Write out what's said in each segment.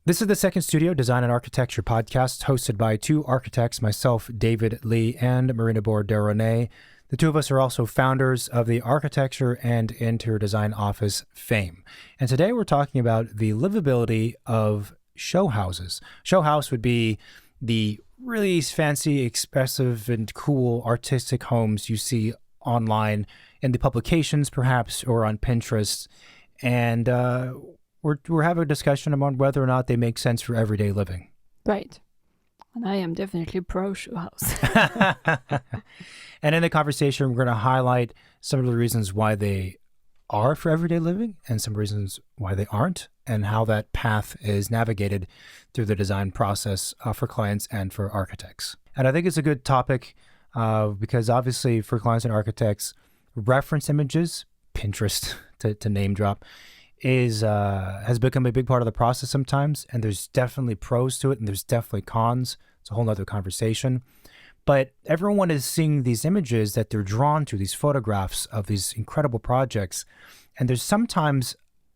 This is the Second Studio Design and Architecture podcast hosted by two architects, myself, David Lee, and Marina Bourderonnet. The two of us are also founders of the Architecture and Interior Design Office Fame. And today we're talking about the livability of show houses. Show house would be the really fancy, expressive, and cool artistic homes you see online in the publications, perhaps, or on Pinterest. And we're having a discussion about whether or not they make sense for everyday living. Right. And I am definitely pro show house. And in the conversation, we're going to highlight some of the reasons why they are for everyday living and some reasons why they aren't, and how that path is navigated through the design process for clients and for architects. And I think it's a good topic because obviously for clients and architects, reference images, Pinterest to name drop, has become a big part of the process sometimes, and there's definitely pros to it and there's definitely cons. It's a whole nother conversation. But everyone is seeing these images that they're drawn to, these photographs of these incredible projects. And there's sometimes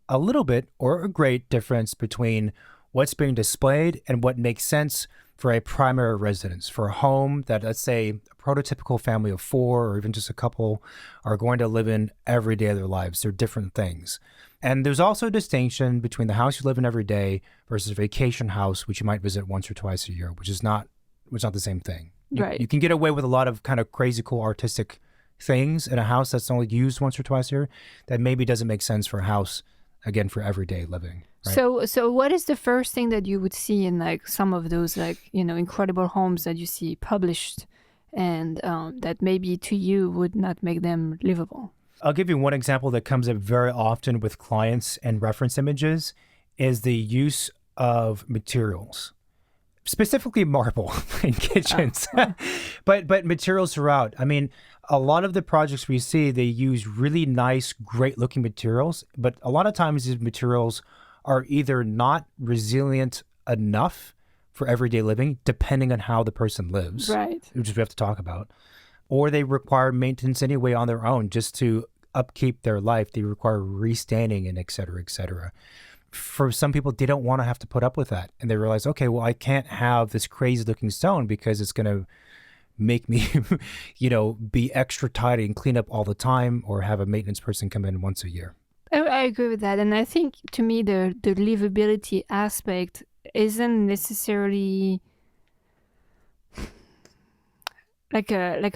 a little bit or a great difference between what's being displayed and what makes sense for a primary residence, for a home that, let's say, a prototypical family of four or even just a couple are going to live in every day of their lives. They're different things. And there's also a distinction between the house you live in every day versus a vacation house, which you might visit once or twice a year, which is not the same thing. Right. You can get away with a lot of kind of crazy, cool, artistic things in a house that's only used once or twice a year that maybe doesn't make sense for a house, again, for everyday living. Right? So what is the first thing that you would see in like some of those incredible homes that you see published and that maybe to you would not make them livable? I'll give you one example that comes up very often with clients and reference images is the use of materials, specifically marble in kitchens, but materials throughout. I mean, a lot of the projects we see, they use really nice, great looking materials, but a lot of times these materials are either not resilient enough for everyday living, depending on how the person lives, right, which we have to talk about, or they require maintenance anyway on their own just to upkeep their life. They require restanding and et cetera, et cetera. For some people, they don't want to have to put up with that. And they realize, okay, well, I can't have this crazy looking stone because it's going to make me, be extra tidy and clean up all the time, or have a maintenance person come in once a year. I agree with that. And I think to me, the livability aspect isn't necessarily there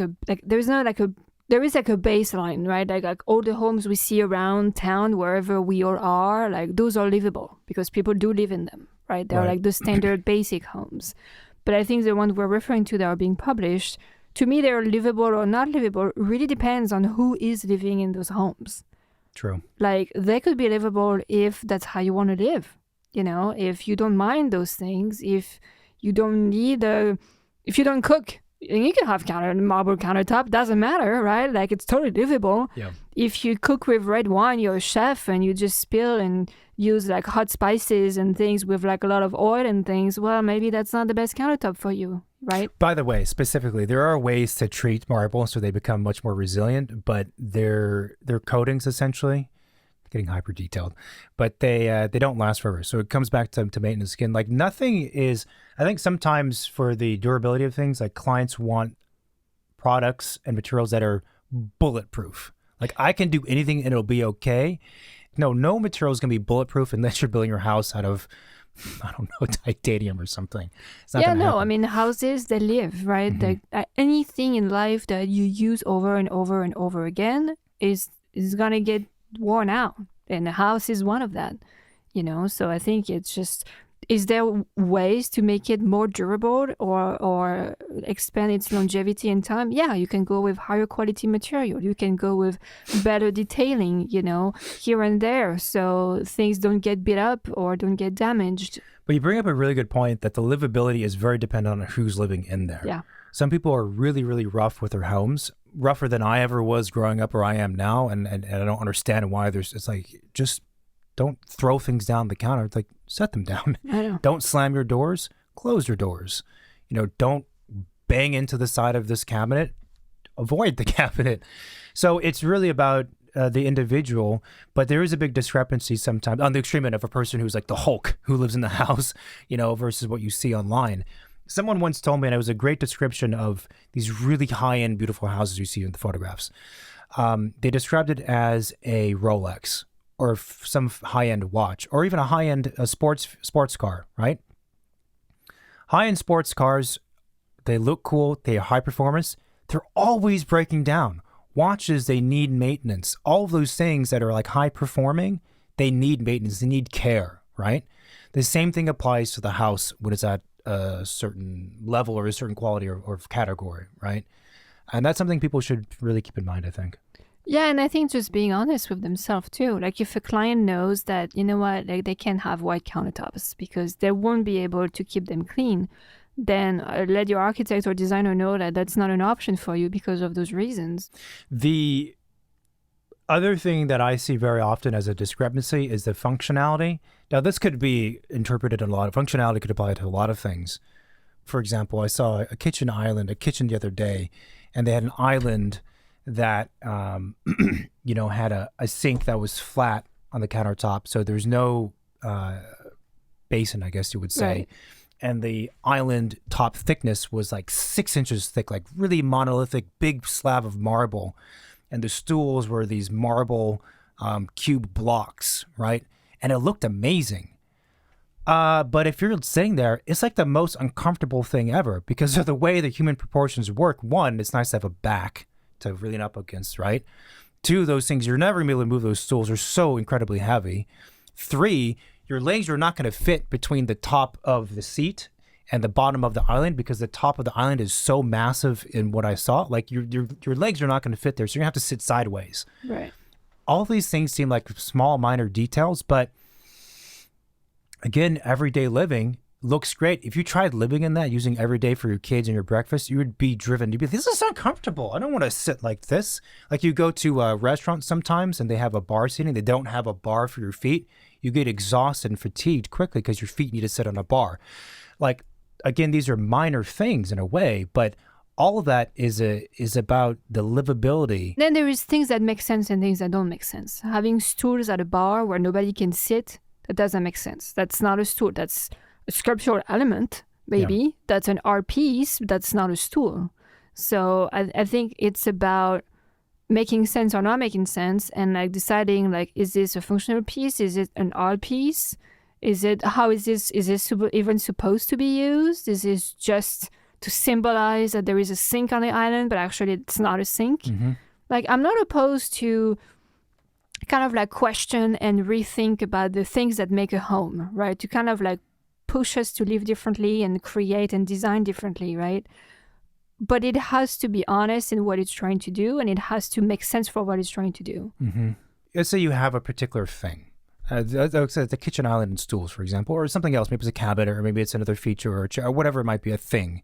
is like a baseline, right? Like all the homes we see around town, wherever we all are, like those are livable because people do live in them, right? They're like the standard basic homes. But I think the ones we're referring to that are being published, to me, they're livable or not livable really depends on who is living in those homes. True. Like they could be livable if that's how you want to live, if you don't mind those things, if you don't if you don't cook, you can have marble countertop, doesn't matter, right? Like it's totally livable. Yeah. If you cook with red wine, you're a chef and you just spill and use like hot spices and things with like a lot of oil and things, well, maybe that's not the best countertop for you, right? By the way, specifically, there are ways to treat marble so they become much more resilient, but they're coatings essentially, getting hyper detailed, but they don't last forever. So it comes back to maintenance skin. Like nothing is, I think sometimes for the durability of things, like clients want products and materials that are bulletproof. Like I can do anything and it'll be okay. No material is going to be bulletproof unless you're building your house out of, I don't know, titanium or something. It's not happen. I mean, houses, they live, right? Mm-hmm. Anything in life that you use over and over and over again is going to get worn out. And a house is one of that, So I think it's just, is there ways to make it more durable or expand its longevity in time? Yeah, you can go with higher quality material. You can go with better detailing, here and there. So things don't get beat up or don't get damaged. But you bring up a really good point that the livability is very dependent on who's living in there. Yeah. Some people are really, really rough with their homes, rougher than I ever was growing up or I am now. And I don't understand why it's like, just don't throw things down the counter. It's like, set them down. I know. Don't slam your doors, close your doors. Don't bang into the side of this cabinet, avoid the cabinet. So it's really about the individual, but there is a big discrepancy sometimes on the extreme end of a person who's like the Hulk who lives in the house, versus what you see online. Someone once told me, and it was a great description of these really high-end, beautiful houses you see in the photographs. They described it as a Rolex or some high-end watch, or even a high-end sports car, right? High-end sports cars, they look cool, they are high performance, they're always breaking down. Watches, they need maintenance. All of those things that are like high performing, they need maintenance, they need care, right? The same thing applies to the house when it's at a certain level or a certain quality or category, right? And that's something people should really keep in mind, I think. Yeah, and I think just being honest with themselves too. Like if a client knows that, you know what, like they can't have white countertops because they won't be able to keep them clean, then let your architect or designer know that that's not an option for you because of those reasons. The other thing that I see very often as a discrepancy is the functionality. Now, this could be interpreted in a lot of functionality, could apply to a lot of things. For example, I saw a kitchen the other day, and they had an island that, had a sink that was flat on the countertop. So there's no basin, I guess you would say. Right. And the island top thickness was like 6 inches thick, like really monolithic, big slab of marble. And the stools were these marble cube blocks, right? And it looked amazing. But if you're sitting there, it's like the most uncomfortable thing ever because of the way the human proportions work. One, it's nice to have a back to lean up against, right? Two, those things, you're never going to be able to move those stools. They're so incredibly heavy. Three, your legs are not going to fit between the top of the seat and the bottom of the island because the top of the island is so massive in what I saw. Like your legs are not going to fit there. So you're going to have to sit sideways. Right. All of these things seem like small, minor details, but again, everyday living looks great. If you tried living in that, using every day for your kids and your breakfast, you would be driven. You'd be, this is uncomfortable. I don't want to sit like this. Like you go to a restaurant sometimes and they have a bar seating. They don't have a bar for your feet. You get exhausted and fatigued quickly because your feet need to sit on a bar. Like, again, these are minor things in a way, but all of that is about the livability. Then there is things that make sense and things that don't make sense. Having stools at a bar where nobody can sit, that doesn't make sense. That's not a stool. That's a sculptural element, maybe. Yeah. That's an art piece. That's not a stool. So I think it's about making sense or not making sense and like deciding like, is this a functional piece? Is it an art piece? Is this even supposed to be used? Is this just to symbolize that there is a sink on the island, but actually it's not a sink? Mm-hmm. Like I'm not opposed to kind of like question and rethink about the things that make a home, right? To kind of like push us to live differently and create and design differently, right? But it has to be honest in what it's trying to do, and it has to make sense for what it's trying to do. Mm-hmm. Let's say you have a particular thing. The kitchen island and stools, for example, or something else. Maybe it's a cabinet, or maybe it's another feature or a chair, or whatever it might be, a thing.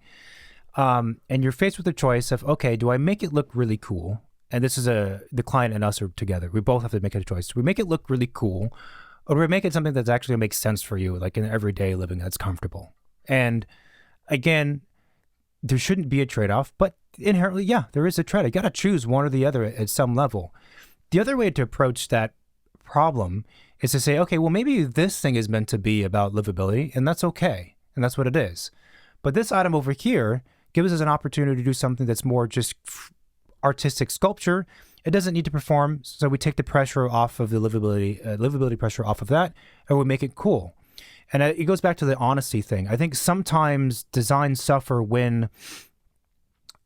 And you're faced with the choice of, okay, do I make it look really cool? And this is the client and us are together. We both have to make a choice. Do we make it look really cool, or do we make it something that's actually makes sense for you, like in everyday living that's comfortable? And again, there shouldn't be a trade-off, but inherently, yeah, there is a trade. You got to choose one or the other at some level. The other way to approach that problem is to say, okay, well, maybe this thing is meant to be about livability, and that's okay, and that's what it is. But this item over here gives us an opportunity to do something that's more just artistic sculpture. It doesn't need to perform, so we take the pressure off of the livability pressure off of that, and we make it cool. And it goes back to the honesty thing. I think sometimes designs suffer when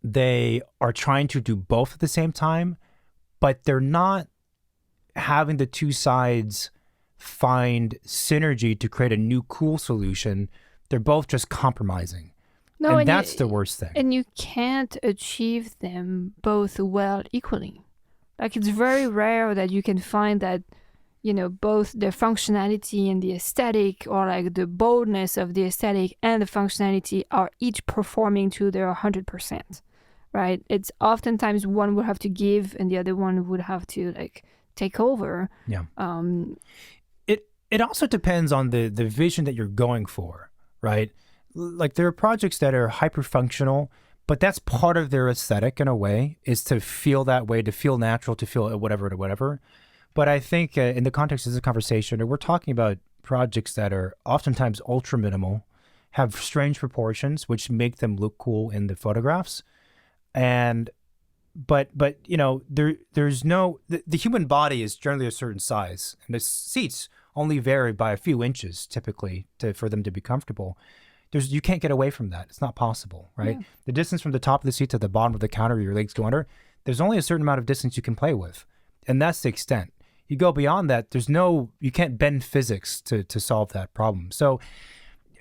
they are trying to do both at the same time, but they're not having the two sides find synergy to create a new cool solution. They're both just compromising. No, and that's the worst thing. And you can't achieve them both well equally. Like it's very rare that you can find that, both the functionality and the aesthetic, or like the boldness of the aesthetic and the functionality are each performing to their 100%, right? It's oftentimes one would have to give and the other one would have to like take over. Yeah. It also depends on the vision that you're going for, right? Like there are projects that are hyper functional, But that's part of their aesthetic in a way, is to feel that way, to feel natural, to feel whatever. But I think in the context of this conversation, we're talking about projects that are oftentimes ultra minimal, have strange proportions, which make them look cool in the photographs. And but there's no the human body is generally a certain size, and the seats only vary by a few inches typically for them to be comfortable. You can't get away from that. It's not possible, right? Yeah. The distance from the top of the seat to the bottom of the counter where your legs go under, there's only a certain amount of distance you can play with, and that's the extent. You go beyond that, you can't bend physics to solve that problem. So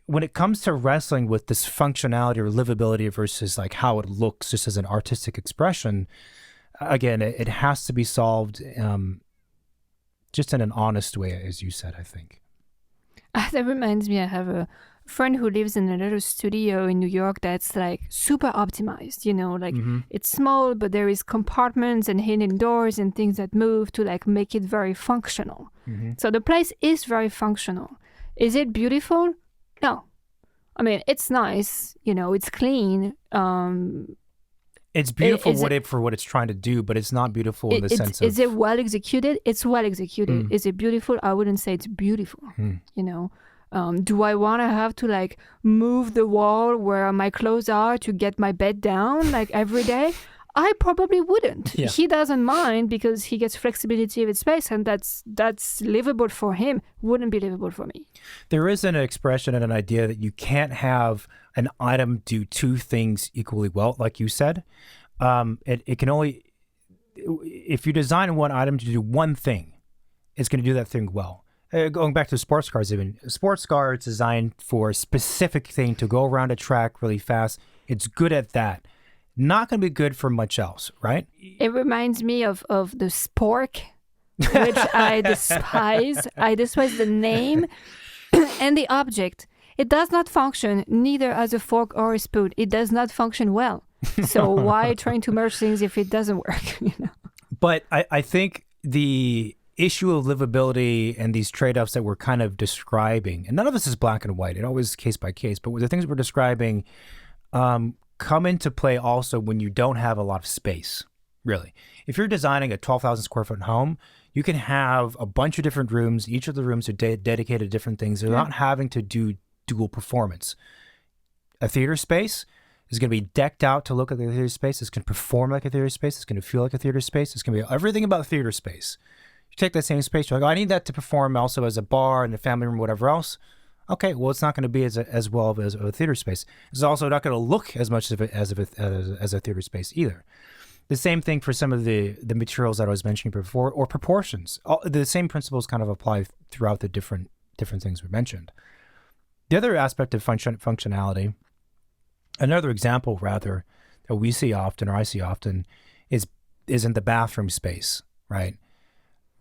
when it comes to wrestling with this functionality or livability versus like how it looks just as an artistic expression, again, it has to be solved just in an honest way, as you said, I think. That reminds me, I have a friend who lives in a little studio in New York that's like super optimized, like it's small, but there is compartments and hidden doors and things that move to like make it very functional. So the place is very functional. Is it beautiful? No. I mean, it's nice, it's clean. It's beautiful for what it's trying to do, but it's not beautiful in the sense of... Is it well executed? It's well executed. Is it beautiful? I wouldn't say it's beautiful, Do I want to have to like move the wall where my clothes are to get my bed down like every day? I probably wouldn't. Yeah. He doesn't mind because he gets flexibility of his space, and that's livable for him. Wouldn't be livable for me. There is an expression and an idea that you can't have an item do two things equally well, like you said. It can only, if you design one item to do one thing, it's going to do that thing well. Going back to sports cars, even a sports car is designed for a specific thing to go around a track really fast. It's good at that. Not going to be good for much else, right? It reminds me of the spork, which I despise. I despise the name and the object. It does not function neither as a fork or a spoon. It does not function well. So why trying to merge things if it doesn't work? But I think the issue of livability and these trade-offs that we're kind of describing, and none of this is black and white. It always is case by case. But the things we're describing come into play also when you don't have a lot of space, really. If you're designing a 12,000 square foot home, you can have a bunch of different rooms. Each of the rooms are dedicated to different things. They're not having to do dual performance. A theater space is going to be decked out to look like a theater space. It's going to perform like a theater space. It's going to feel like a theater space. It's going to be everything about theater space. You take that same space, you're like, I need that to perform also as a bar and a family room, whatever else. Okay, well, it's not going to be as well as a theater space. It's also not going to look as much as a theater space either. The same thing for some of the materials that I was mentioning before, or proportions. The same principles kind of apply throughout the different things we mentioned. The other aspect of functionality, another example rather, that we see often, or I see often, is in the bathroom space, right?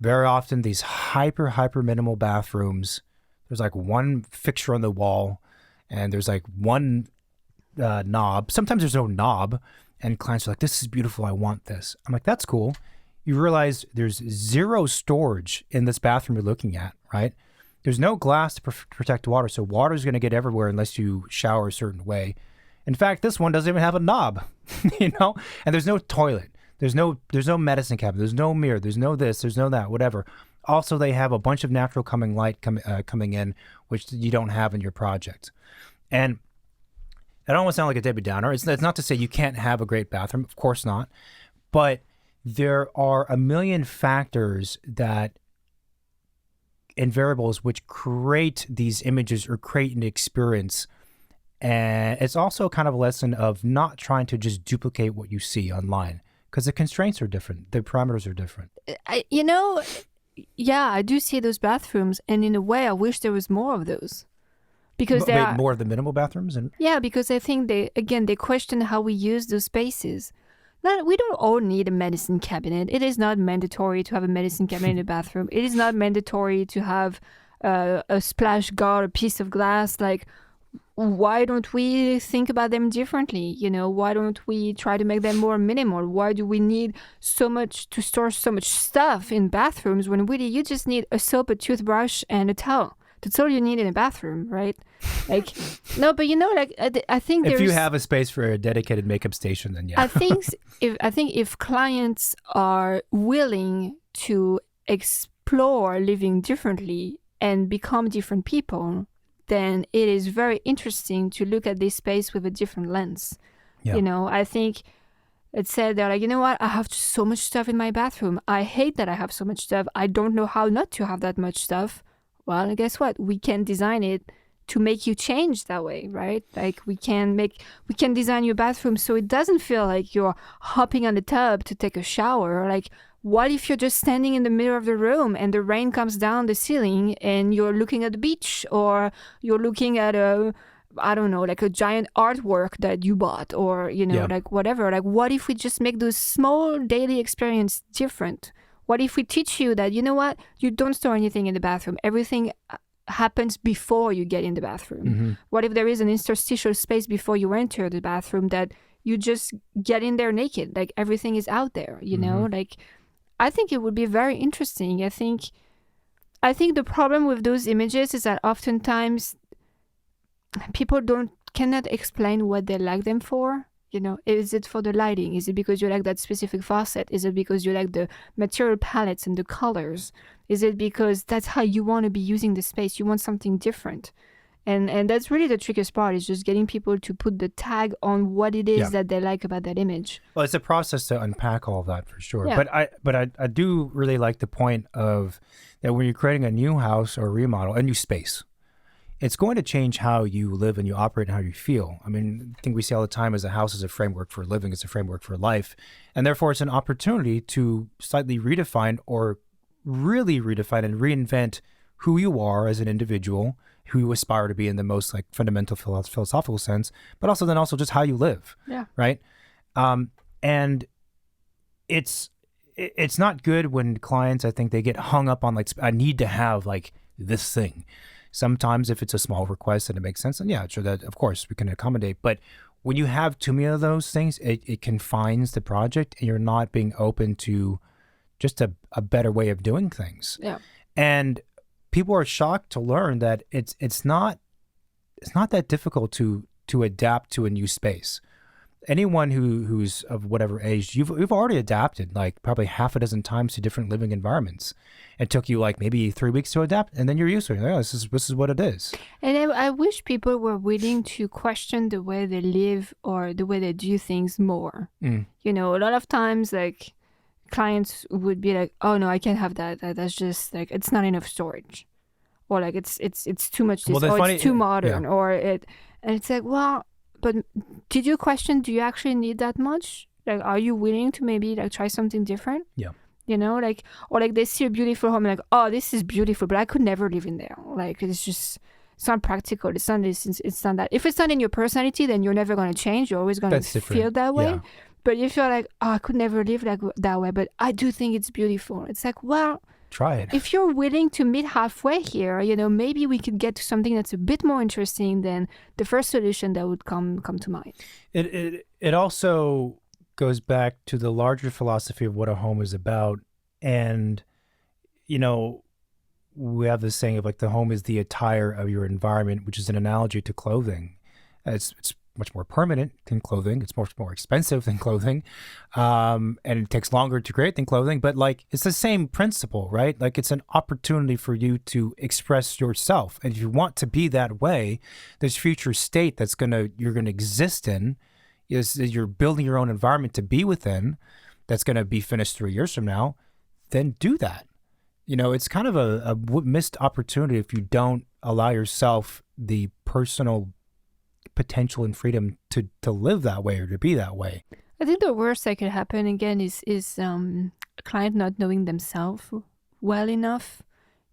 Very often these hyper minimal bathrooms, there's like one fixture on the wall and there's like one knob. Sometimes there's no knob, and clients are like, this is beautiful, I want this. I'm like, that's cool. You realize there's zero storage in this bathroom you're looking at, right? There's no glass to protect water, so water is going to get everywhere unless you shower a certain way. In fact, this one doesn't even have a knob, and there's no toilet. There's no medicine cabinet. There's no mirror. There's no this. There's no that. Whatever. Also, they have a bunch of natural light coming in, which you don't have in your project. And I don't want to sound like a Debbie Downer. It's not to say you can't have a great bathroom. Of course not. But there are a million factors and variables which create these images or create an experience. And it's also kind of a lesson of not trying to just duplicate what you see online, because the constraints are different. The parameters are different. Yeah, I do see those bathrooms, and in a way, I wish there was more of those, because more of the minimal bathrooms. Yeah, because I think they question how we use those spaces. We don't all need a medicine cabinet. It is not mandatory to have a medicine cabinet in a bathroom. It is not mandatory to have a splash guard, a piece of glass. Like, why don't we think about them differently? Why don't we try to make them more minimal? Why do we need so much to store so much stuff in bathrooms when really you just need a soap, a toothbrush, and a towel? That's all you need in a bathroom, right? Like, no, but like I think if you have a space for a dedicated makeup station, then yeah. I think if clients are willing to explore living differently and become different people, then it is very interesting to look at this space with a different lens. Yeah. I think it said they're like, you know what? I have so much stuff in my bathroom. I hate that I have so much stuff. I don't know how not to have that much stuff. Well, guess what? We can design it to make you change that way, right? Like we can design your bathroom so it doesn't feel like you're hopping on the tub to take a shower. Like, what if you're just standing in the middle of the room and the rain comes down the ceiling and you're looking at the beach, or you're looking at like a giant artwork that you bought, or, like whatever. Like, what if we just make those small daily experience different? What if we teach you that, you know what? You don't store anything in the bathroom. Everything happens before you get in the bathroom. Mm-hmm. What if there is an interstitial space before you enter the bathroom that you just get in there naked? Like, everything is out there, Mm-hmm. Like, I think it would be very interesting. I think the problem with those images is that oftentimes people cannot explain what they like them for. Is it for the lighting? Is it because you like that specific faucet? Is it because you like the material palettes and the colors? Is it because that's how you want to be using the space? You want something different. And that's really the trickiest part, is just getting people to put the tag on what it is that they like about that image. Well, it's a process to unpack all of that for sure. Yeah. But I do really like the point of that when you're creating a new house or remodel, a new space, it's going to change how you live and you operate and how you feel. I mean, I think we say all the time is a house is a framework for living, it's a framework for life. And therefore, it's an opportunity to slightly redefine or really redefine and reinvent who you are as an individual, who you aspire to be in the most like fundamental philosophical sense, but also just how you live. Yeah. Right. And it's not good when clients, I think they get hung up on like, I need to have like this thing. Sometimes if it's a small request and it makes sense, then yeah, sure, that of course we can accommodate. But when you have too many of those things, it confines the project and you're not being open to just a better way of doing things. Yeah. And people are shocked to learn that it's not that difficult to adapt to a new space. Anyone who's of whatever age, you've already adapted like probably half a dozen times to different living environments. It took you like maybe 3 weeks to adapt, and then you're used to it. Oh, this is what it is. And I wish people were willing to question the way they live or the way they do things more. A lot of times like clients would be like, "Oh no, I can't have that. That's just like it's not enough storage," or like it's too much. It's too modern, and it's like, well. But did you question, do you actually need that much? Like, are you willing to maybe like try something different? Yeah. Like, or like they see a beautiful home and like, oh, this is beautiful, but I could never live in there. Like, it's not practical. It's not that. If it's not in your personality, then you're never going to change. You're always going to feel that way. Yeah. But if you're like, oh, I could never live like that way, but I do think it's beautiful. It's like, well, try it. If you're willing to meet halfway here, maybe we could get to something that's a bit more interesting than the first solution that would come to mind. It also goes back to the larger philosophy of what a home is about. And, we have this saying of like the home is the attire of your environment, which is an analogy to clothing. It's much more permanent than clothing. It's much more expensive than clothing. And it takes longer to create than clothing, but like it's the same principle, right? Like it's an opportunity for you to express yourself. And if you want to be that way, this future state you're going to exist in is you're building your own environment to be within that's going to be finished 3 years from now, then do that. It's kind of a missed opportunity if you don't allow yourself the personal potential and freedom to live that way or to be that way. I think the worst that could happen again is a client not knowing themselves well enough,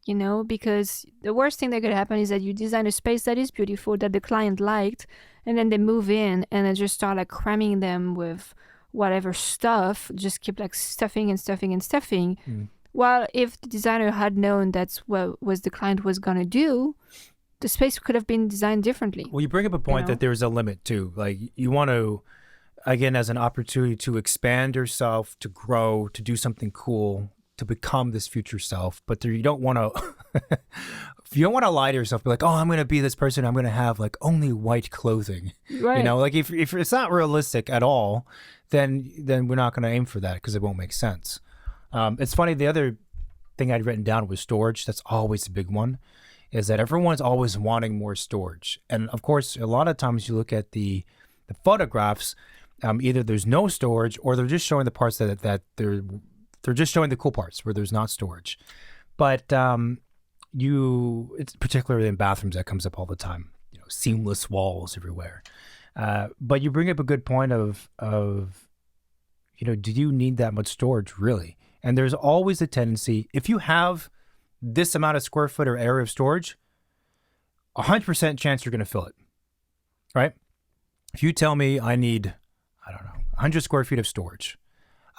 because the worst thing that could happen is that you design a space that is beautiful that the client liked, and then they move in and then just start like cramming them with whatever stuff, just keep like stuffing and stuffing and stuffing. Well, if the designer had known that's what was the client was gonna do, the space could have been designed differently. Well, you bring up a point that there's a limit too. Like you want to, again, as an opportunity to expand yourself, to grow, to do something cool, to become this future self, but you don't want to you don't want to lie to yourself, be like, oh, I'm going to be this person, I'm going to have like only white clothing. Right. You know, like if it's not realistic at all, then we're not going to aim for that because it won't make sense. It's funny, the other thing I'd written down was storage. That's always a big one, is that everyone's always wanting more storage. And of course, a lot of times you look at the photographs, either there's no storage or they're just showing the parts that they're just showing the cool parts where there's not storage. But it's particularly in bathrooms that comes up all the time, you know, seamless walls everywhere. But you bring up a good point of, you know, do you need that much storage really? And there's always a tendency, if you have this amount of square foot or area of storage, 100% chance you're going to fill it, right? If you tell me I need, I don't know, 100 square feet of storage,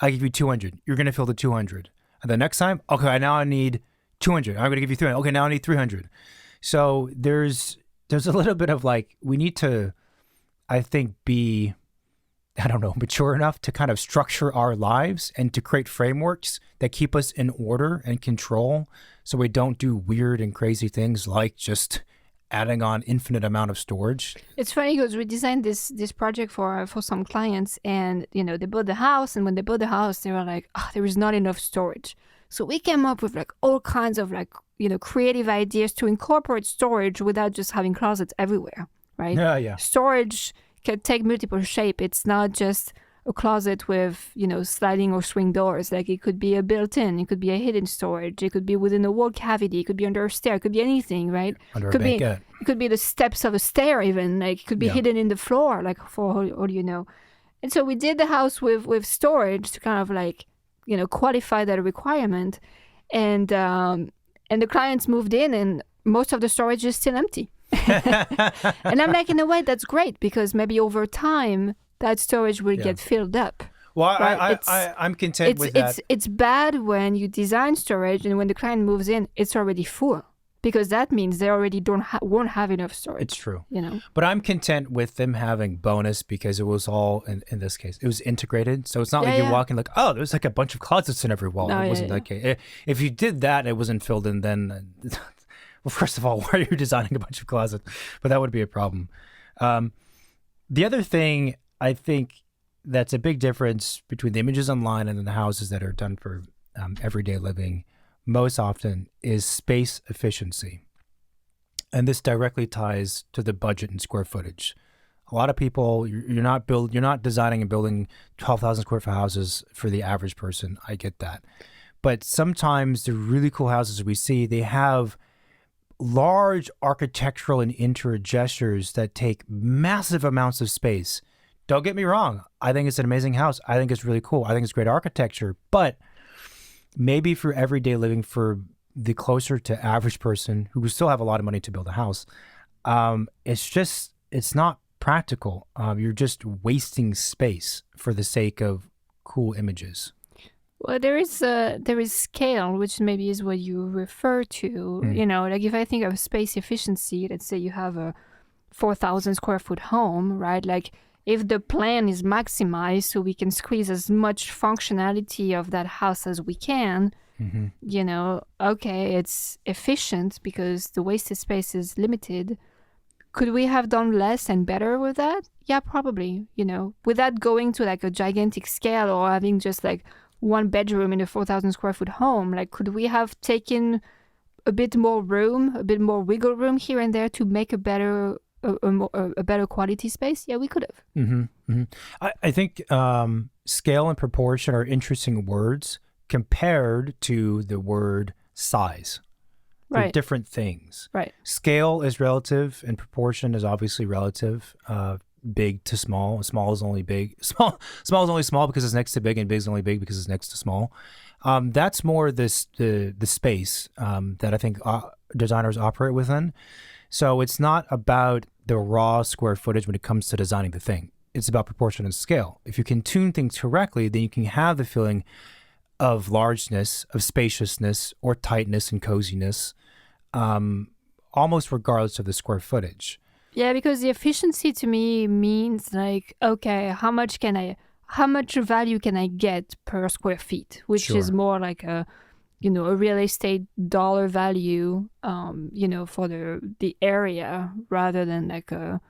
I give you 200, you're going to fill the 200. And the next time, okay, now I need 200. I'm going to give you 300. Okay, now I need 300. So there's a little bit of like, we need to, I think, be, I don't know, mature enough to kind of structure our lives and to create frameworks that keep us in order and control so we don't do weird and crazy things like just adding on infinite amount of storage. It's funny because we designed this project for some clients, and you know, they built the house, and when they built the house they were like, oh, there is not enough storage. So we came up with like all kinds of like, you know, creative ideas to incorporate storage without just having closets everywhere, right? Yeah. Storage can take multiple shape. It's not just a closet with, you know, sliding or swing doors. Like it could be a built-in, it could be a hidden storage, it could be within a wall cavity, it could be under a stair, it could be anything, right? Under a could banquette. It could be the steps of a stair even, like it could be hidden in the floor, like for all you know. And so we did the house with storage to kind of like, you know, qualify that requirement. And the clients moved in and most of the storage is still empty. And I'm like, in a way, that's great because maybe over time that storage will get filled up. Well, right? I'm content with that. It's bad when you design storage and when the client moves in, it's already full because that means they already won't have enough storage. It's true. You know, but I'm content with them having bonus because it was all, in this case, it was integrated. So it's not like you walk in like, oh, there's like a bunch of closets in every wall. No, it wasn't that case. If you did that and it wasn't filled in, then, well, first of all, why are you designing a bunch of closets? But that would be a problem. The other thing I think that's a big difference between the images online and then the houses that are done for everyday living most often is space efficiency. And this directly ties to the budget and square footage. A lot of people, you're not designing and building 12,000 square foot houses for the average person. I get that. But sometimes the really cool houses we see, they have large architectural and interior gestures that take massive amounts of space. Don't get me wrong. I think it's an amazing house. I think it's really cool. I think it's great architecture. But maybe for everyday living, for the closer to average person who still have a lot of money to build a house, it's not practical. You're just wasting space for the sake of cool images. Well, there is scale, which maybe is what you refer to. You know, like if I think of space efficiency, let's say you have a 4,000 square foot home, right? Like if the plan is maximized so we can squeeze as much functionality of that house as we can, you know, okay, it's efficient because the wasted space is limited. Could we have done less and better with that? Yeah, probably, you know, without going to like a gigantic scale or having just like one bedroom in a 4,000 square foot home. Like, could we have taken a bit more room, a bit more wiggle room here and there to make a better quality space? Yeah, we could have. I think scale and proportion are interesting words compared to the word size. They're Right. different things. Right. Scale is relative and proportion is obviously relative. Big to small. Small is only big. Small is only small because it's next to big, and big is only big because it's next to small. That's more the space that I think designers operate within. So it's not about the raw square footage when it comes to designing the thing. It's about proportion and scale. If you can tune things correctly, then you can have the feeling of largeness, of spaciousness, or tightness and coziness, almost regardless of the square footage. Yeah, because the efficiency to me means like, okay, how much value can I get per square feet, which is more like a a real estate dollar value, for the area rather than like a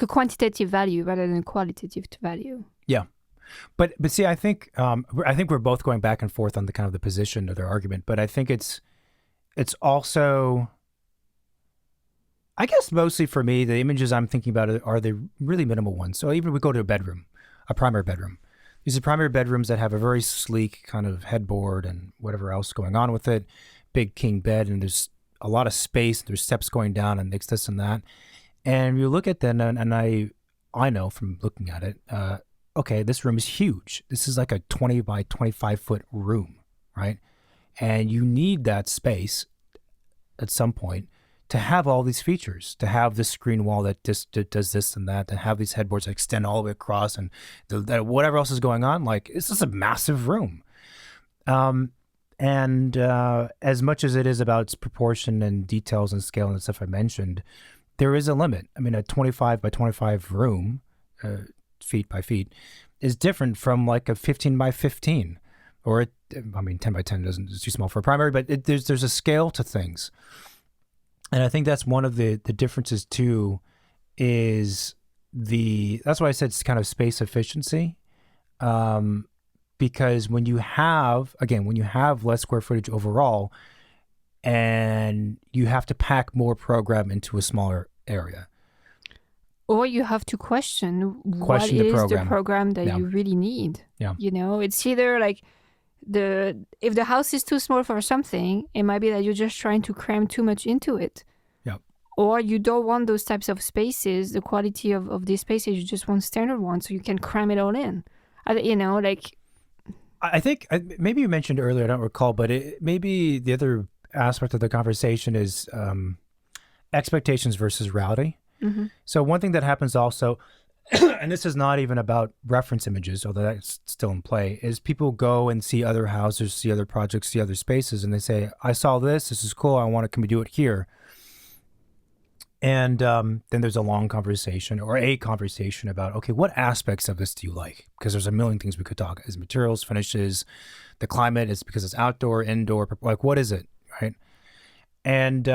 quantitative value rather than qualitative value. Yeah. But see, I think we're both going back and forth on the kind of the position of their argument, but I think it's also, I guess mostly for me, the images I'm thinking about are the really minimal ones. So even if we go to a primary bedroom, these are primary bedrooms that have a very sleek kind of headboard and whatever else going on with it, big king bed, and there's a lot of space, there's steps going down and this and that. And you look at them, and I know from looking at it, okay, this room is huge. This is like a 20 by 25 foot room, right? And you need that space at some point to have all these features, to have this screen wall that just does this and that, to have these headboards that extend all the way across, and whatever else is going on. Like, it's just a massive room. And as much as it is about its proportion and details and scale and the stuff I mentioned, there is a limit. I mean, a 25 by 25 room, feet by feet, is different from like a 15 by 15, or 10 by 10 it's too small for a primary, but there's a scale to things. And I think that's one of the differences too, that's why I said it's kind of space efficiency. Because when you have less square footage overall, and you have to pack more program into a smaller area. Or you have to question what is the program that you really need. Yeah. It's either like if the house is too small for something, it might be that you're just trying to cram too much into it. Yeah. Or you don't want those types of spaces, the quality of these spaces, you just want standard ones so you can cram it all in. I think maybe you mentioned earlier, I don't recall, but maybe the other aspect of the conversation is expectations versus reality. Mm-hmm. So one thing that happens also, and this is not even about reference images, although that's still in play, is people go and see other houses, see other projects, see other spaces, and they say, I saw this is cool, can we do it here? And then there's a long conversation or a conversation about, okay, what aspects of this do you like? Because there's a million things we could talk. Is materials, finishes, the climate, is because it's outdoor, indoor, like what is it, right? And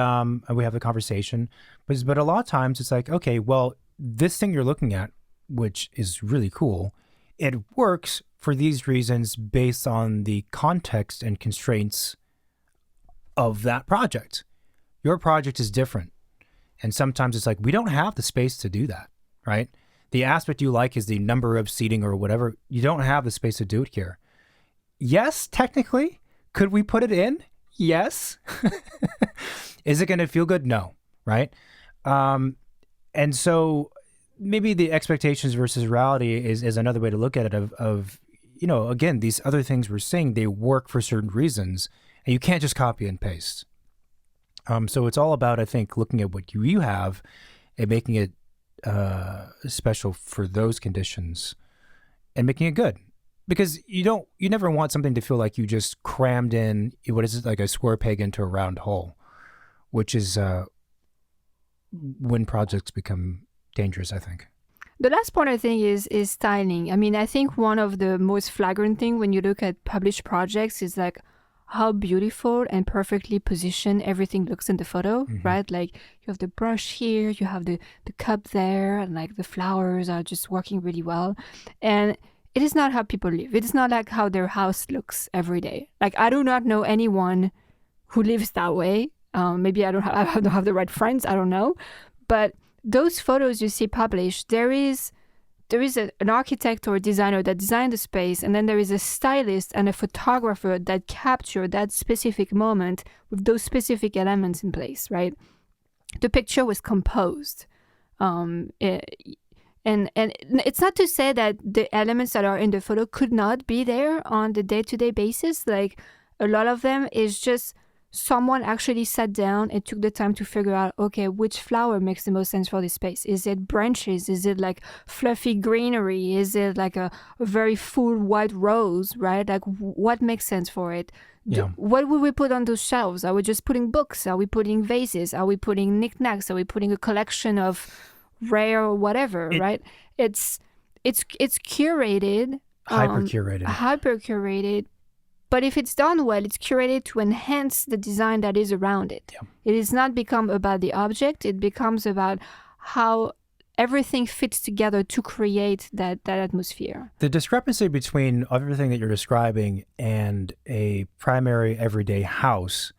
we have the conversation, but a lot of times it's like, okay, well, this thing you're looking at, which is really cool, it works for these reasons based on the context and constraints of that project. Your project is different. And sometimes it's like, we don't have the space to do that, right? The aspect you like is the number of seating or whatever. You don't have the space to do it here. Yes, technically. Could we put it in? Yes. Is it going to feel good? No, right? And so maybe the expectations versus reality is another way to look at it of again, these other things we're saying, they work for certain reasons, and you can't just copy and paste. So it's all about, I think, looking at what you have and making it special for those conditions and making it good. Because you never want something to feel like you just crammed in, what is it, like a square peg into a round hole, which is when projects become dangerous, I think. The last point I think is styling. I mean, I think one of the most flagrant thing when you look at published projects is like how beautiful and perfectly positioned everything looks in the photo, Mm-hmm. right? Like you have the brush here, you have the cup there, and like the flowers are just working really well. And it is not how people live. It is not like how their house looks every day. Like I do not know anyone who lives that way. Maybe I don't have the right friends. I don't know. But those photos you see published, there is an architect or a designer that designed the space, and then there is a stylist and a photographer that capture that specific moment with those specific elements in place, right? The picture was composed. And it's not to say that the elements that are in the photo could not be there on the day-to-day basis. Like a lot of them is just someone actually sat down and took the time to figure out, okay, which flower makes the most sense for this space? Is it branches? Is it like fluffy greenery? Is it like a very full white rose, right? Like what makes sense for it? Yeah. What would we put on those shelves? Are we just putting books? Are we putting vases? Are we putting knickknacks? Are we putting a collection of rare or whatever, right? It's curated, hyper curated, But if it's done well, it's curated to enhance the design that is around it. Yeah. It is not become about the object. It becomes about how everything fits together to create that atmosphere. The discrepancy between everything that you're describing and a primary everyday house,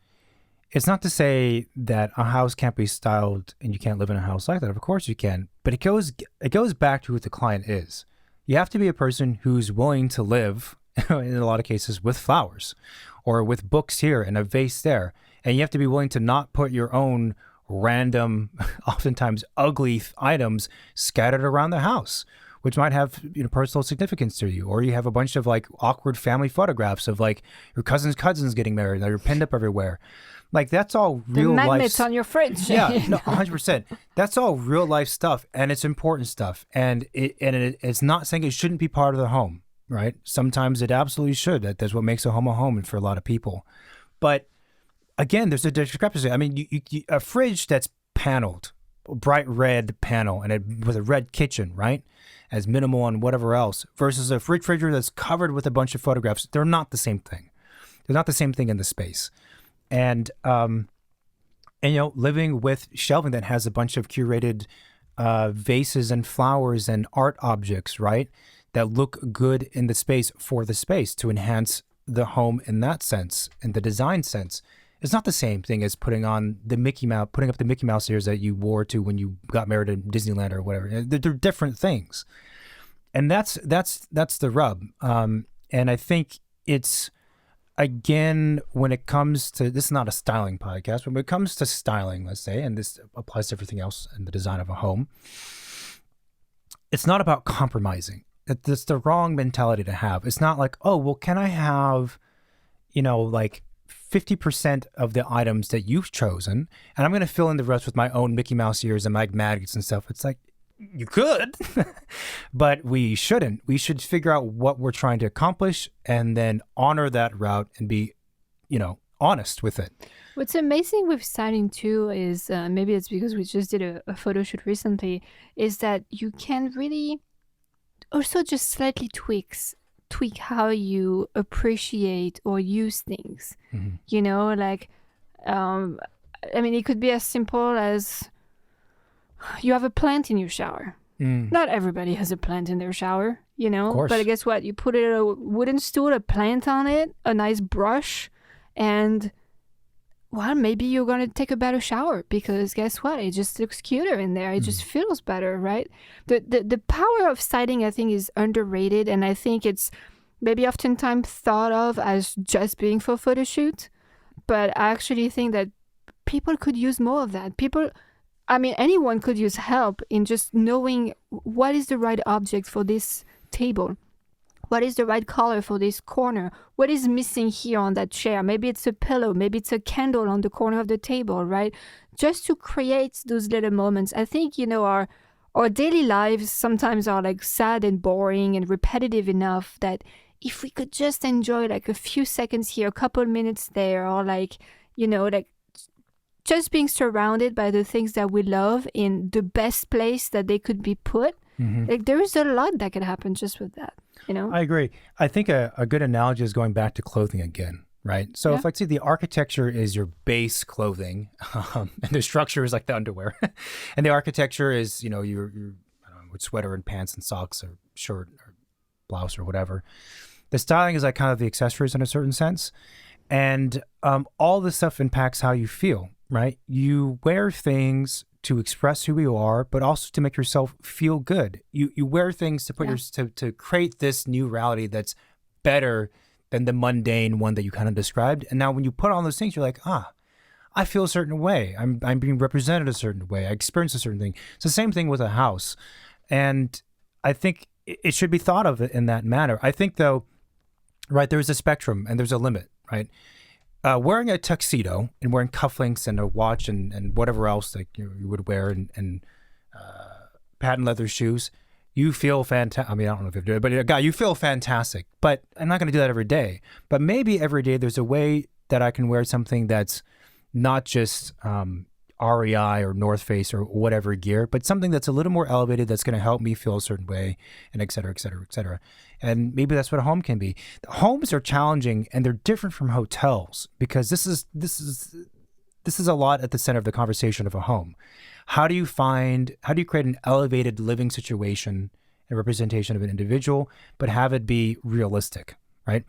it's not to say that a house can't be styled and you can't live in a house like that. Of course you can. But it goes back to who the client is. You have to be a person who's willing to live, in a lot of cases, with flowers or with books here and a vase there. And you have to be willing to not put your own random, oftentimes ugly items scattered around the house, which might have personal significance to you. Or you have a bunch of like awkward family photographs of like your cousins getting married and they're pinned up everywhere. Like that's all real life. The magnets on your fridge. Yeah, no, 100%. That's all real life stuff, and it's important stuff. And it's not saying it shouldn't be part of the home, right? Sometimes it absolutely should. That's what makes a home for a lot of people. But again, there's a discrepancy. I mean, a fridge that's paneled, a bright red panel, and with a red kitchen, right, as minimal on whatever else, versus a refrigerator that's covered with a bunch of photographs. They're not the same thing. They're not the same thing in the space. And living with shelving that has a bunch of curated vases and flowers and art objects, right, that look good in the space for the space to enhance the home in that sense, in the design sense. It's not the same thing as putting up the Mickey Mouse ears that you wore to when you got married in Disneyland or whatever. They're different things, and that's the rub. And I think it's, again, when it comes to, this is not a styling podcast, but when it comes to styling, let's say, and this applies to everything else in the design of a home, it's not about compromising. That's the wrong mentality to have. It's not like, oh, well, can I have, like 50% of the items that you've chosen, and I'm going to fill in the rest with my own Mickey Mouse ears and my magnets and stuff. It's like, you could, but we shouldn't. We should figure out what we're trying to accomplish and then honor that route and be, honest with it. What's amazing with styling too is, maybe it's because we just did a photo shoot recently, is that you can really also just slightly tweak how you appreciate or use things. Mm-hmm. It could be as simple as you have a plant in your shower. Not everybody has a plant in their shower, Of course. But guess what? You put a wooden stool, a plant on it, a nice brush, and maybe you're going to take a better shower because guess what? It just looks cuter in there. It just feels better, right? The power of styling, I think, is underrated, and I think it's maybe oftentimes thought of as just being for photo shoot, but I actually think that people could use more of that. Anyone could use help in just knowing what is the right object for this table. What is the right color for this corner? What is missing here on that chair? Maybe it's a pillow. Maybe it's a candle on the corner of the table, right? Just to create those little moments. I think, our daily lives sometimes are like sad and boring and repetitive enough that if we could just enjoy like a few seconds here, a couple minutes there, or just being surrounded by the things that we love in the best place that they could be put. Mm-hmm. Like there is a lot that could happen just with that, I agree. I think a good analogy is going back to clothing again, right? So if let's say the architecture is your base clothing, and the structure is like the underwear, and the architecture is, your I don't know, with sweater and pants and socks or shirt or blouse or whatever. The styling is like kind of the accessories in a certain sense. And all this stuff impacts how you feel. Right? You wear things to express who you are, but also to make yourself feel good. You wear things to put to create this new reality that's better than the mundane one that you kind of described. And now when you put on those things, you're like, I feel a certain way. I'm being represented a certain way. I experience a certain thing. It's the same thing with a house. And I think it should be thought of in that manner. I think though, right, there's a spectrum and there's a limit, right? Wearing a tuxedo and wearing cufflinks and a watch and whatever else that you would wear and patent leather shoes, you feel fantastic. I don't know if you do it, but a guy, you feel fantastic. But I'm not going to do that every day. But maybe every day there's a way that I can wear something that's not just REI or North Face or whatever gear, but something that's a little more elevated that's going to help me feel a certain way, and et cetera, et cetera, et cetera. And maybe that's what a home can be. Homes are challenging and they're different from hotels because this is a lot at the center of the conversation of a home. How do you create an elevated living situation and representation of an individual, but have it be realistic, right?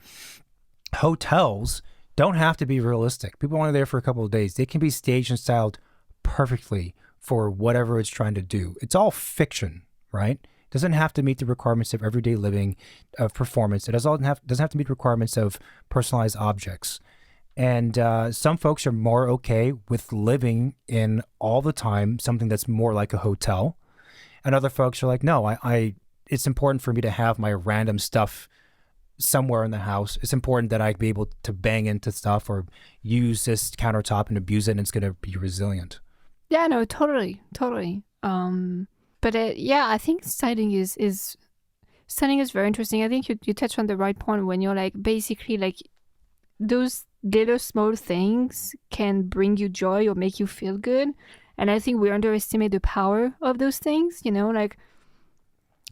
Hotels don't have to be realistic. People aren't there for a couple of days. They can be staged and styled perfectly for whatever it's trying to do. It's all fiction, right? It doesn't have to meet the requirements of everyday living, of performance. It doesn't have to meet requirements of personalized objects. And some folks are more okay with living in all the time something that's more like a hotel. And other folks are like, no, it's important for me to have my random stuff somewhere in the house. It's important that I be able to bang into stuff or use this countertop and abuse it, and it's going to be resilient. Yeah, no, totally. But I think styling is very interesting. I think you touched on the right point when you're like, basically, like, those little small things can bring you joy or make you feel good. And I think we underestimate the power of those things, like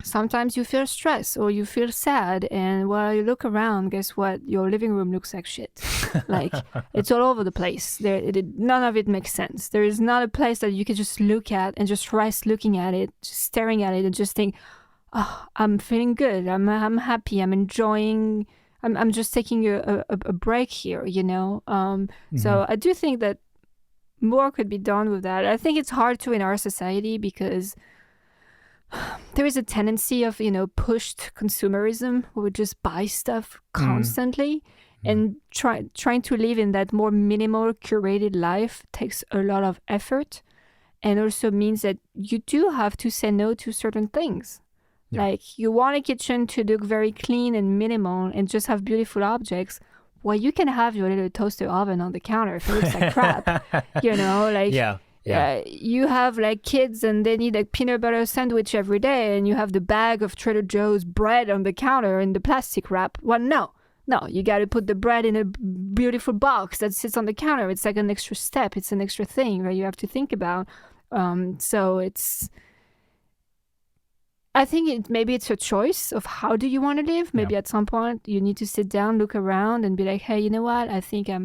sometimes you feel stressed or you feel sad, and while you look around, guess what? Your living room looks like shit. Like, it's all over the place. None of it makes sense. There is not a place that you can just look at and just rest looking at it, just staring at it and just think, oh, I'm feeling good. I'm happy. I'm enjoying. I'm just taking a break here, So I do think that more could be done with that. I think it's hard to in our society because there is a tendency of, pushed consumerism where we just buy stuff constantly. And trying to live in that more minimal, curated life takes a lot of effort, and also means that you do have to say no to certain things. Yeah. Like, you want a kitchen to look very clean and minimal and just have beautiful objects. Well, you can have your little toaster oven on the counter if it looks like crap, Yeah. You have like kids and they need a peanut butter sandwich every day, and you have the bag of Trader Joe's bread on the counter in the plastic wrap. Well, no, you got to put the bread in a beautiful box that sits on the counter. It's like an extra step. It's an extra thing that you have to think about. I think maybe it's a choice of how do you want to live. Maybe at some point you need to sit down, look around, and be like, hey, you know what? I think I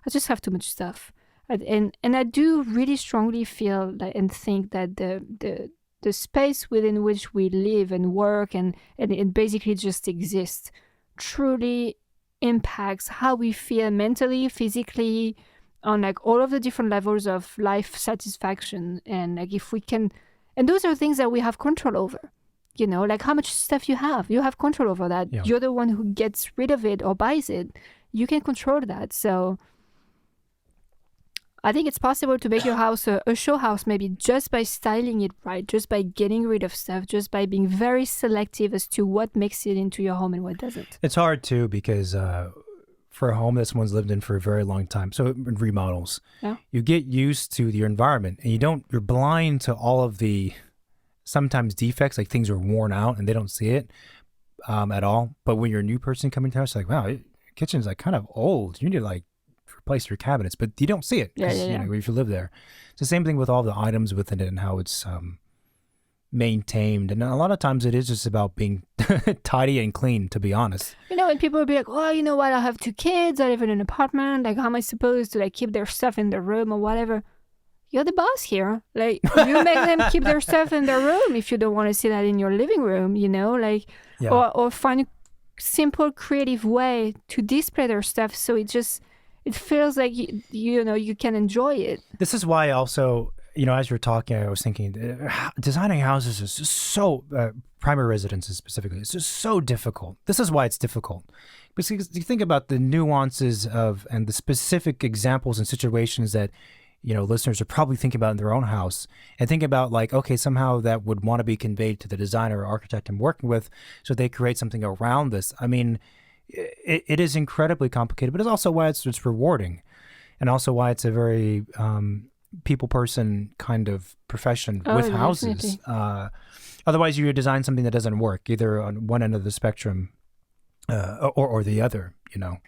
just have too much stuff. And I do really strongly feel and think that the space within which we live and work and it basically just exists truly impacts how we feel mentally, physically, on like all of the different levels of life satisfaction. And like, if we can, and those are things that we have control over. Like how much stuff you have control over that. Yeah. You're the one who gets rid of it or buys it. You can control that. So I think it's possible to make your house a show house, maybe just by styling it right, just by getting rid of stuff, just by being very selective as to what makes it into your home and what doesn't. It's hard too because for a home that someone's lived in for a very long time, so remodels, you get used to your environment and you're blind to all of the sometimes defects, like things are worn out and they don't see it at all. But when you're a new person coming to the house, like, wow, your kitchen's like kind of old. You need to like replace your cabinets, but you don't see it because if you live there. It's the same thing with all the items within it and how it's maintained. And a lot of times it is just about being tidy and clean, to be honest. And people will be like, oh, you know what? I have 2 kids. I live in an apartment. Like, how am I supposed to like keep their stuff in their room or whatever? You're the boss here. Like, you make them keep their stuff in their room if you don't want to see that in your living room, or find a simple, creative way to display their stuff so it feels like, you can enjoy it. This is why also, as you're talking, I was thinking, designing houses is just so, primary residences specifically, it's just so difficult. This is why it's difficult. Because you think about the nuances and the specific examples and situations that listeners are probably thinking about in their own house, and think about like, okay, somehow that would want to be conveyed to the designer or architect I'm working with, so they create something around this. I mean, it is incredibly complicated, but it's also why it's rewarding, and also why it's a very people person kind of profession with houses. Otherwise, you design something that doesn't work either on one end of the spectrum or the other.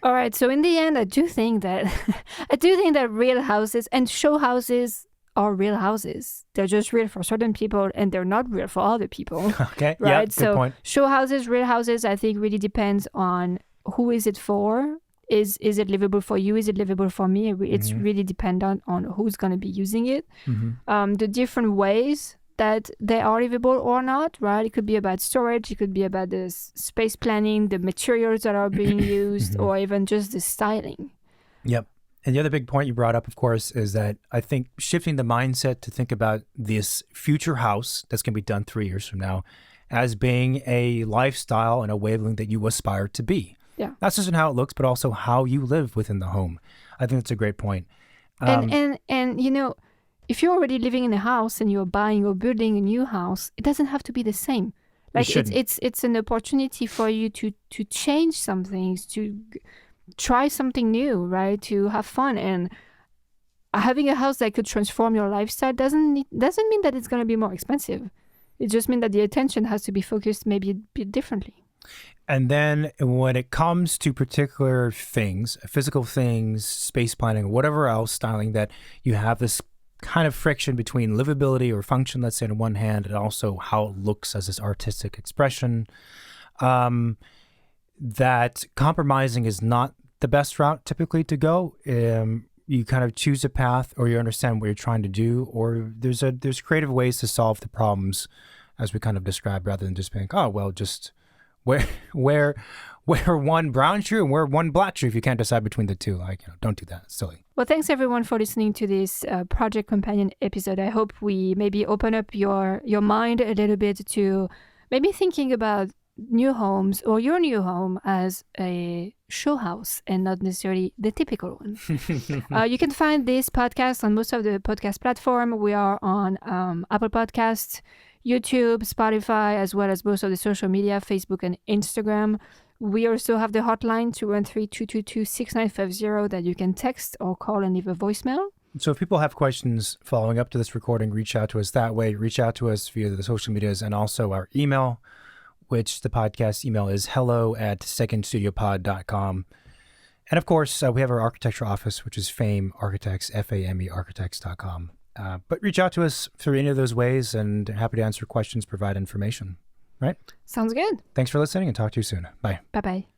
All right. So in the end, I do think that real houses and show houses are real houses. They're just real for certain people and they're not real for other people. Okay. Right? Yeah, good So point. show houses, real houses, I think really depends on who is it for. Is it livable for you? Is it livable for me? It's really dependent on who's going to be using it. The different ways that they are livable or not, right? It could be about storage. It could be about the space planning, the materials that are being used, or even just the styling. Yep. And the other big point you brought up, of course, is that I think shifting the mindset to think about this future house that's going to be done 3 years from now as being a lifestyle and a way of living that you aspire to be. Yeah. Not just in how it looks, but also how you live within the home. I think that's a great point. And you know, if you're already living in a house and you're buying or building a new house, it doesn't have to be the same. Like it's an opportunity for you to change some things, to try something new, right? To have fun. And having a house that could transform your lifestyle doesn't mean that it's going to be more expensive. It just means that the attention has to be focused maybe a bit differently. And then when it comes to particular things, physical things, space planning, whatever else, styling, that you have this kind of friction between livability or function, let's say on one hand, and also how it looks as this artistic expression, that compromising is not the best route typically to go. You kind of choose a path, or you understand what you're trying to do, or there's creative ways to solve the problems, as we kind of described, rather than just being, oh, well, just wear one brown shoe and wear one black shoe if you can't decide between the two. Like, don't do that. It's silly. Well, thanks everyone for listening to this Project Companion episode. I hope we maybe open up your mind a little bit to maybe thinking about new homes or your new home as a show house and not necessarily the typical one. You can find this podcast on most of the podcast platform. We are on Apple Podcasts, YouTube, Spotify, as well as most of the social media, Facebook and Instagram. We also have the hotline 213-222-6950 that you can text or call and leave a voicemail. So if people have questions following up to this recording, reach out to us that way. Reach out to us via the social medias and also our email, which the podcast email is hello@secondstudiopod.com. And of course, we have our architecture office, which is Fame Architects, FAME Architects.com. But reach out to us through any of those ways, and happy to answer questions, provide information. Right? Sounds good. Thanks for listening, and talk to you soon. Bye. Bye-bye.